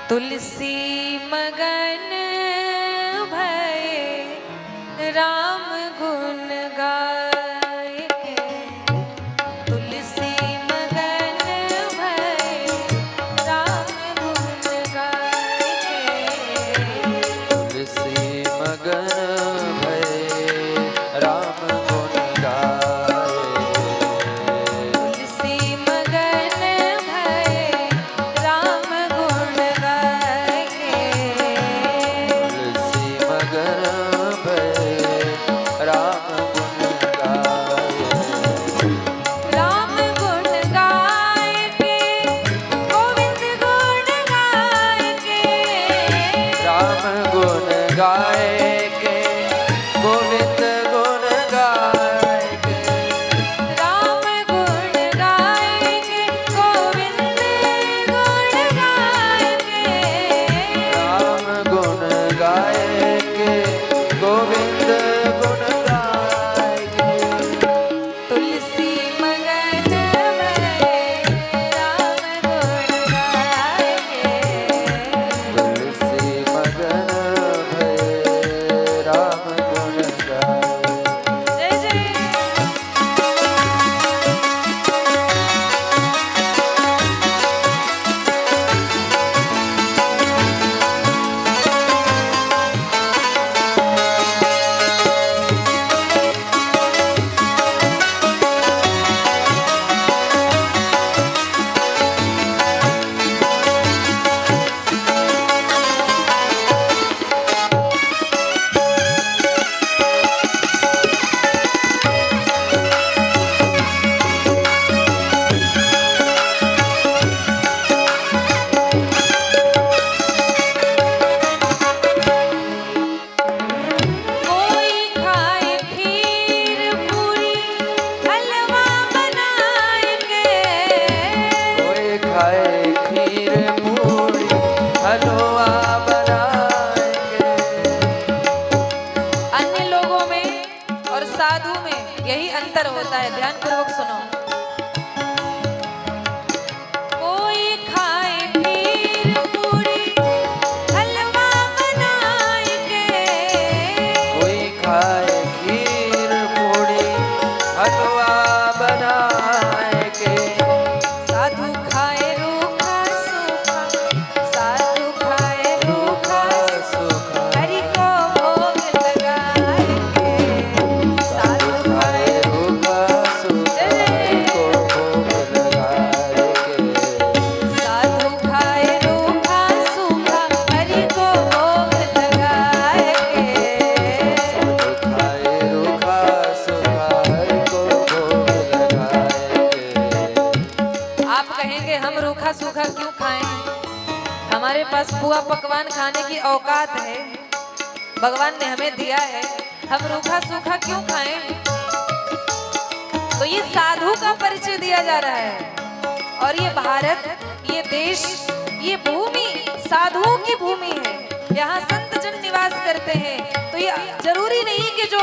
तुलसी मगन भये राम गुण गाए तुलसी मगन भये राम गुण गाए तुलसी मगन भये राम गुण गाए तुलसी मगन भये राम गुण गाए तुलसी मगन भये राम गुण गाए राम गुण गाए के गोविंद गुण गाए के राम गुण गाए के गोविंद गुण गाए के राम गुण गाए के गोविंद गुण गाए के राम गुण गाए के गोविंद गुण गाए के तुलसी मगन भये राम गुण गाए के तुलसी मगन भये राम गुण गाए जय जय कोई खाए खीर पूरी हलवा बनाए के कोई खाए खीर पूरी हलवा बनाए के अन्य लोगों में और साधु में यही अंतर होता है, ध्यान पूर्वक सुनो। कोई खाए खीर पूरी हलवा बनाए के कोई खाए खीर पूरी हलवा बनाए के साधु खाए रूखा सूखा साधु खाए रूखा सुखा हरि को भोग लगाए के साधु खाए रूखा सुखा को भोग लगाए के साधु खाए रूखा सूखा हरि को भोग लगाए के खाए रूखा सुखा हरि को भोग लगाए के आप कहेंगे हम रूखा सूखा क्यों खाएं? हमारे पास पुआ पकवान खाने की औकात है, भगवान ने हमें दिया है, हम रूखा सूखा क्यों खाएं? तो ये साधु का परिचय दिया जा रहा है और ये भारत, ये देश, ये भूमि साधुओं की भूमि है। यहाँ संत जन निवास करते हैं, तो ये जरूरी नहीं कि जो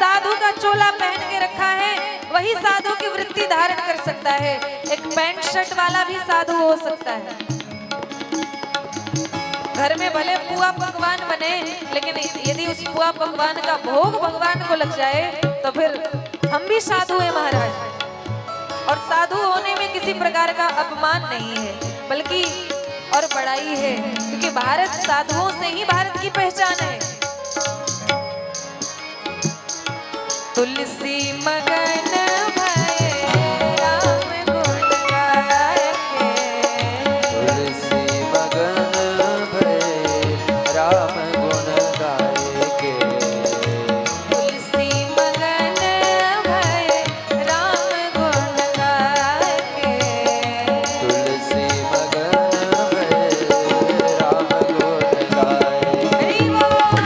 साधु का चोला पहन के रखा है वही साधु की वृत्ति धारण कर सकता है। एक पैंट शर्ट वाला भी साधु हो सकता है। घर में भले पुआ पकवान बने, लेकिन यदि उस पुआ पकवान का भोग भगवान को लग जाए तो फिर हम भी साधु हैं महाराज। और साधु होने में किसी प्रकार का अपमान नहीं है, बल्कि और बड़ाई है, क्योंकि भारत साधुओं से ही भारत की पहचान है। तुलसी मगन भये राम गुण गाए के तुलसी मगन भये राम गुण गाए के तुलसी मगन भये राम गुण गाए के तुलसी मगन भये राम गुण गाए हरि बोल।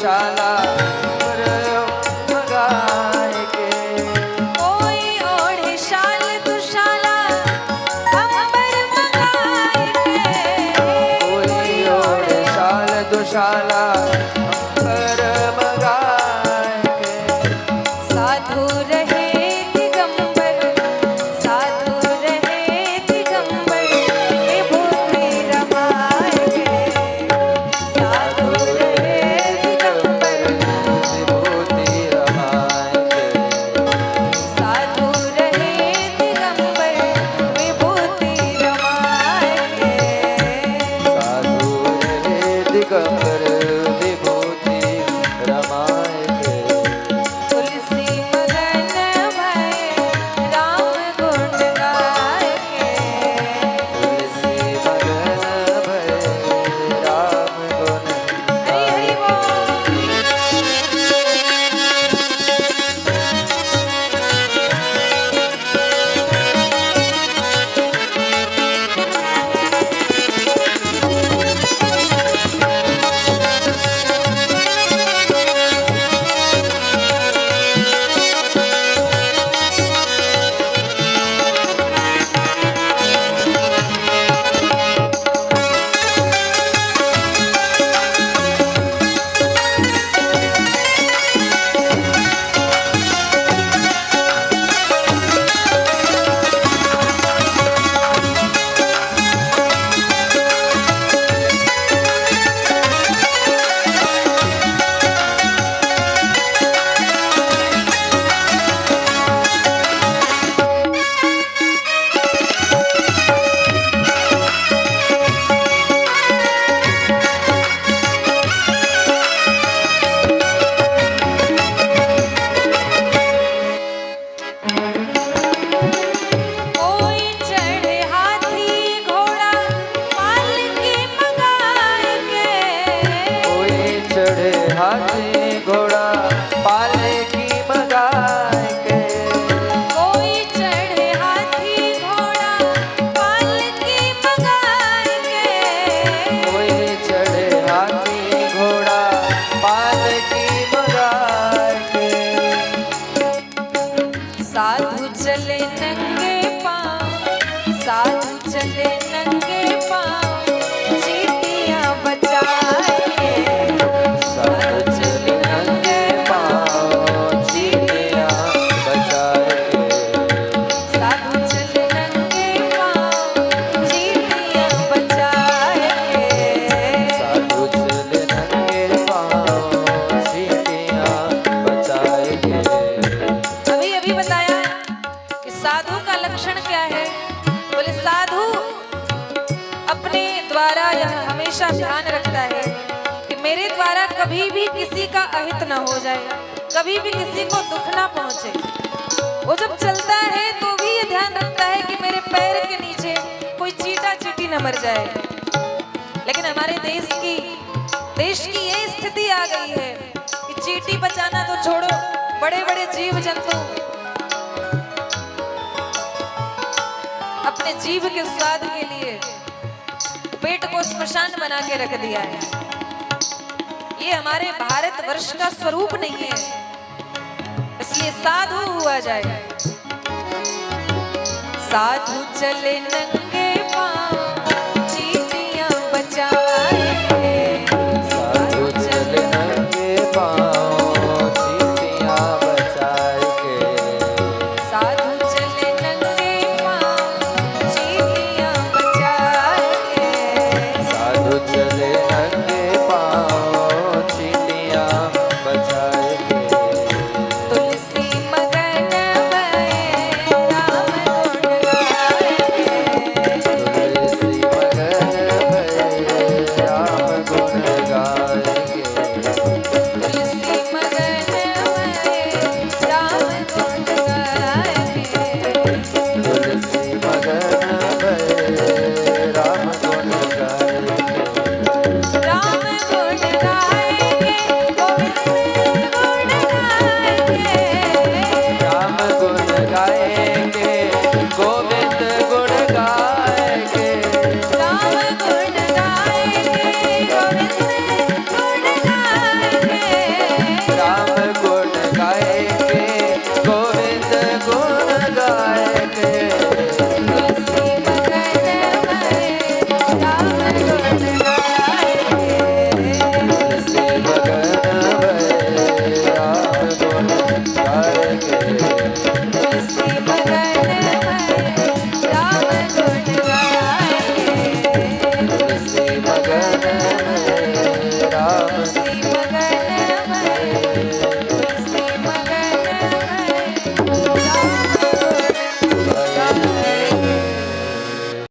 दुशाला मगाए के कोई ओढ़े शाल दुशाला अंबर मंगाए के कोई ओढ़े शाल दुशाला अंबर मगाए के साधु रहे दिगंबर साधु रहे दिगंबर विभूति रमाए के साधु रहे दिगंबर विभूति रमाए के साधु रहे दिगंबर विभूति रमाए के साधु रहे दिगंबर विभूति रमाए के तुलसी मगन भय राम गुण गाए के तुलसी मगन भय राम गुण हरि हरि बोल कोई चढ़े हाथी घोड़ा पालकी मंगाए के कोई चढ़े हाथी घोड़ा पालकी मगाए के कोई चढ़े हाथी घोड़ा पालकी मंगाए के कोई चढ़े हाथी घोड़ा पालकी मगाए के साधु चले नंगे पाँव साधु चले नंगे पाँव चीटियाँ बचाए के साधु चले नंगे पाँव चीटियाँ बचाए के साधु चले नंगे पाँव चीटियाँ बचाए के साधु चले नंगे पाँव चीटियाँ बचाए के अभी अभी बताया कि साधु का लक्षण क्या है। बोले साधु अपने द्वारा यह हमेशा ध्यान रखता है कि मेरे द्वारा कभी भी किसी का अहित न हो जाए, कभी भी किसी को दुख ना पहुंचे। वो जब चलता है तो भी ये ध्यान रखता है कि मेरे पैर के नीचे कोई चीटा चीटी न मर जाए। लेकिन हमारे देश की ये स्थिति आ गई है कि चीटी बचाना तो छोड़ो, बड़े बड़े जीव जंतु अपने जीव के स्वाद के लिए पेट को स्मशान बना के रख दिया है। ये हमारे भारतवर्ष का स्वरूप नहीं है, इसलिए साधु हुआ जाए। साधु चले नंगे पाँव चीटियाँ बचाए के साधु चले नंगे पाँव चीटियाँ बचाए के साधु चले नंगे पाँव चीटियाँ बचाए के साधु चले नंगे पाँव चीटियाँ बचाए के तुलसी मगन भय राम गुण गाए के तुलसी मगन भय राम गुण गाए के तुलसी मगन भय राम गुण गाए के तुलसी मगन भय राम गुण गाए के राम गुण गाएंगे गोविंद गुण गाएंगे राम गुण गाएंगे